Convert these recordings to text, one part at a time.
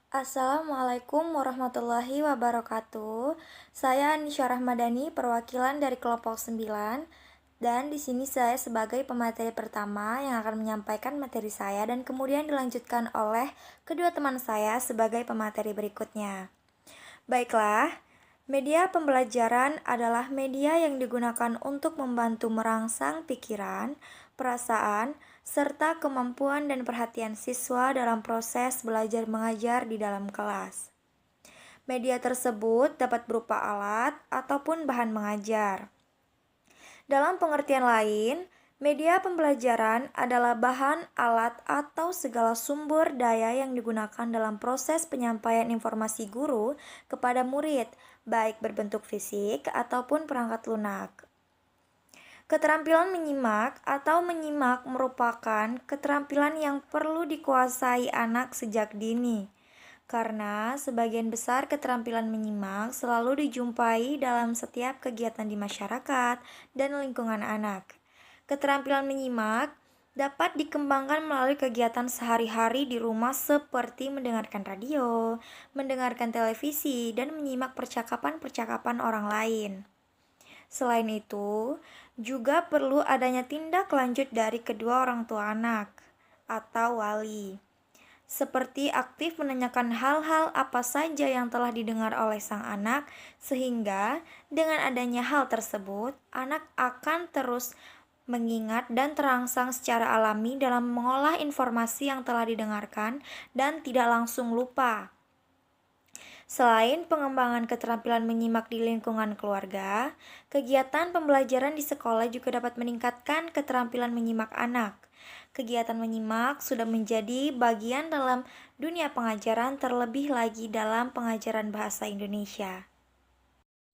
Assalamualaikum warahmatullahi wabarakatuh. Saya Anisya Rahmadani, perwakilan dari kelompok 9, dan di sini saya sebagai pemateri pertama yang akan menyampaikan materi saya dan kemudian dilanjutkan oleh kedua teman saya sebagai pemateri berikutnya. Baiklah, media pembelajaran adalah media yang digunakan untuk membantu merangsang pikiran, perasaan, serta kemampuan dan perhatian siswa dalam proses belajar mengajar di dalam kelas. Media tersebut dapat berupa alat ataupun bahan mengajar. Dalam pengertian lain, media pembelajaran adalah bahan, alat, atau segala sumber daya yang digunakan dalam proses penyampaian informasi guru kepada murid, baik berbentuk fisik ataupun perangkat lunak. Keterampilan menyimak atau menyimak merupakan keterampilan yang perlu dikuasai anak sejak dini, karena sebagian besar keterampilan menyimak selalu dijumpai dalam setiap kegiatan di masyarakat dan lingkungan anak. Keterampilan menyimak dapat dikembangkan melalui kegiatan sehari-hari di rumah seperti mendengarkan radio, mendengarkan televisi, dan menyimak percakapan-percakapan orang lain. Selain itu, juga perlu adanya tindak lanjut dari kedua orang tua anak atau wali, seperti aktif menanyakan hal-hal apa saja yang telah didengar oleh sang anak, sehingga dengan adanya hal tersebut, anak akan terus mengingat dan terangsang secara alami dalam mengolah informasi yang telah didengarkan dan tidak langsung lupa. Selain pengembangan keterampilan menyimak di lingkungan keluarga, kegiatan pembelajaran di sekolah juga dapat meningkatkan keterampilan menyimak anak. Kegiatan menyimak sudah menjadi bagian dalam dunia pengajaran, terlebih lagi dalam pengajaran bahasa Indonesia.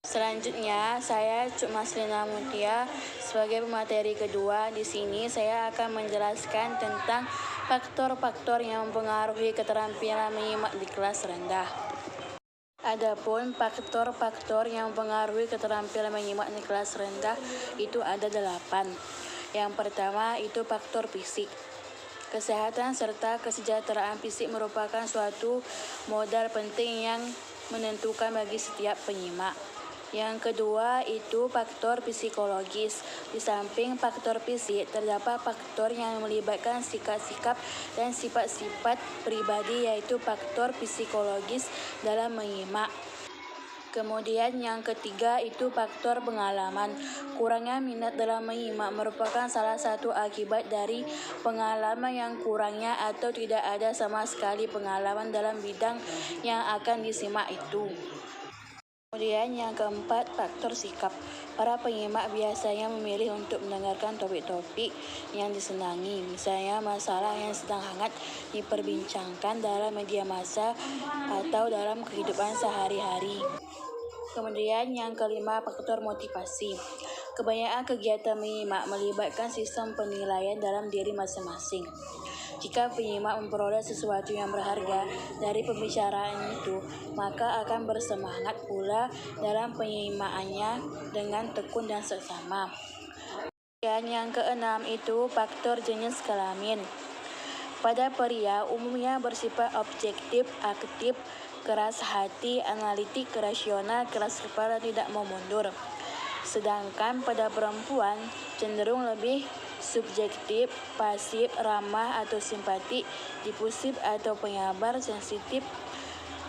Selanjutnya, saya Cuk Maslina Mutia sebagai pemateri kedua. Di sini saya akan menjelaskan tentang faktor-faktor yang mempengaruhi keterampilan menyimak di kelas rendah. Adapun faktor-faktor yang mempengaruhi keterampilan menyimak di kelas rendah itu ada 8. Yang pertama itu faktor fisik. Kesehatan serta kesejahteraan fisik merupakan suatu modal penting yang menentukan bagi setiap penyimak. Yang kedua itu faktor psikologis. Di samping faktor fisik, terdapat faktor yang melibatkan sikap-sikap dan sifat-sifat pribadi, yaitu faktor psikologis dalam menyimak. Kemudian yang ketiga itu faktor pengalaman. Kurangnya minat dalam menyimak merupakan salah satu akibat dari pengalaman yang kurangnya atau tidak ada sama sekali pengalaman dalam bidang yang akan disimak itu. Kemudian yang keempat, faktor sikap. Para penyimak biasanya memilih untuk mendengarkan topik-topik yang disenangi, misalnya masalah yang sedang hangat diperbincangkan dalam media massa atau dalam kehidupan sehari-hari. Kemudian yang kelima, faktor motivasi. Kebanyakan kegiatan menyimak melibatkan sistem penilaian dalam diri masing-masing. Jika penyimak memperoleh sesuatu yang berharga dari pembicaraan itu, maka akan bersemangat pula dalam penyimakannya dengan tekun dan seksama. Dan yang keenam itu faktor jenis kelamin. Pada pria umumnya bersifat objektif, aktif, keras hati, analitik, rasional, keras kepala, tidak mau mundur. Sedangkan pada perempuan cenderung lebih subjektif, pasif, ramah atau simpatik, difusif atau penyabar, sensitif,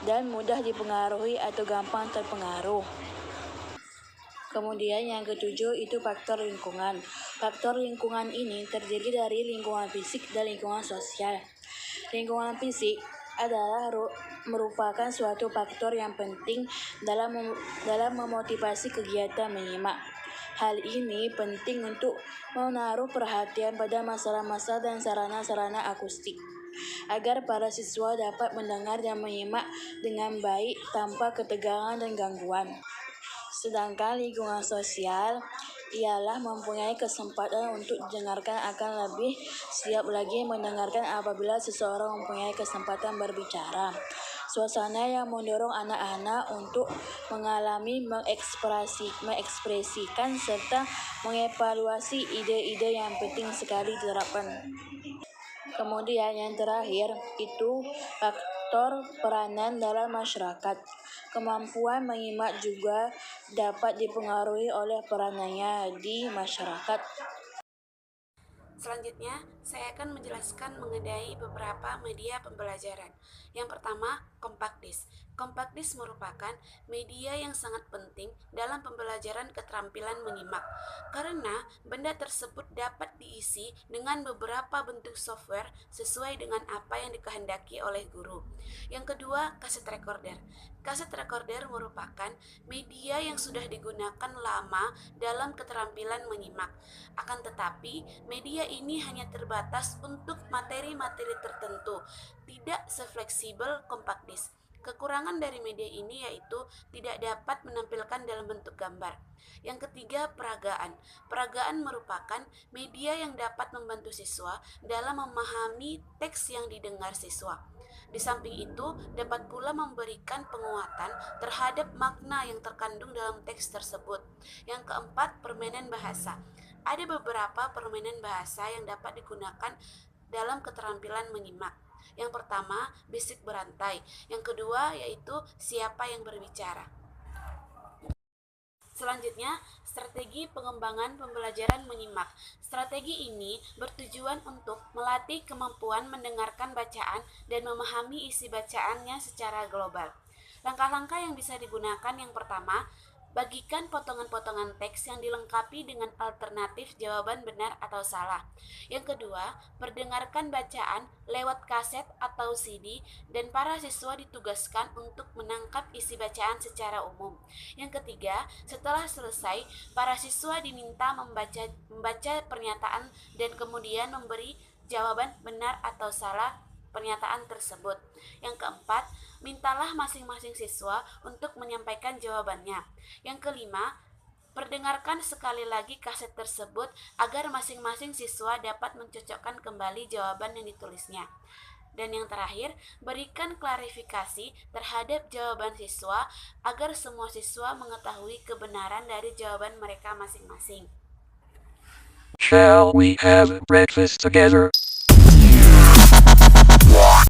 dan mudah dipengaruhi atau gampang terpengaruh. Kemudian yang ketujuh itu faktor lingkungan. Faktor lingkungan ini terdiri dari lingkungan fisik dan lingkungan sosial. Lingkungan fisik adalah merupakan suatu faktor yang penting dalam memotivasi kegiatan menyimak. Hal ini penting untuk menaruh perhatian pada masalah-masalah dan sarana-sarana akustik, agar para siswa dapat mendengar dan menyimak dengan baik tanpa ketegangan dan gangguan. Sedangkan lingkungan sosial ialah mempunyai kesempatan untuk didengarkan, akan lebih siap lagi mendengarkan apabila seseorang mempunyai kesempatan berbicara. Suasana yang mendorong anak-anak untuk mengalami, mengekspresikan serta mengevaluasi ide-ide yang penting sekali diterapkan. Kemudian yang terakhir itu faktor peranan dalam masyarakat. Kemampuan menyimak juga dapat dipengaruhi oleh peranannya di masyarakat. Selanjutnya, saya akan menjelaskan mengenai beberapa media pembelajaran. Yang pertama, Compact Disc. Compact Disc merupakan media yang sangat penting dalam pembelajaran keterampilan menyimak, karena benda tersebut dapat diisi dengan beberapa bentuk software sesuai dengan apa yang dikehendaki oleh guru. Yang kedua, kaset recorder. Kaset recorder merupakan media yang sudah digunakan lama dalam keterampilan menyimak. Akan tetapi, media ini hanya terbatas untuk materi-materi tertentu, tidak sefleksibel compact disc. Kekurangan dari media ini yaitu tidak dapat menampilkan dalam bentuk gambar. Yang ketiga, peragaan. Peragaan merupakan media yang dapat membantu siswa dalam memahami teks yang didengar siswa. Di samping itu, dapat pula memberikan penguatan terhadap makna yang terkandung dalam teks tersebut. Yang keempat, permainan bahasa. Ada beberapa permainan bahasa yang dapat digunakan dalam keterampilan menyimak. Yang pertama, bisik berantai. Yang kedua, yaitu siapa yang berbicara. Selanjutnya, strategi pengembangan pembelajaran menyimak. Strategi ini bertujuan untuk melatih kemampuan mendengarkan bacaan dan memahami isi bacaannya secara global. Langkah-langkah yang bisa digunakan yang pertama, bagikan potongan-potongan teks yang dilengkapi dengan alternatif jawaban benar atau salah. Yang kedua, perdengarkan bacaan lewat kaset atau CD dan para siswa ditugaskan untuk menangkap isi bacaan secara umum. Yang ketiga, setelah selesai, para siswa diminta membaca pernyataan dan kemudian memberi jawaban benar atau salah pernyataan tersebut. Yang keempat, mintalah masing-masing siswa untuk menyampaikan jawabannya. Yang kelima, perdengarkan sekali lagi kaset tersebut agar masing-masing siswa dapat mencocokkan kembali jawaban yang ditulisnya. Dan yang terakhir, berikan klarifikasi terhadap jawaban siswa agar semua siswa mengetahui kebenaran dari jawaban mereka masing-masing. Shall we have breakfast together?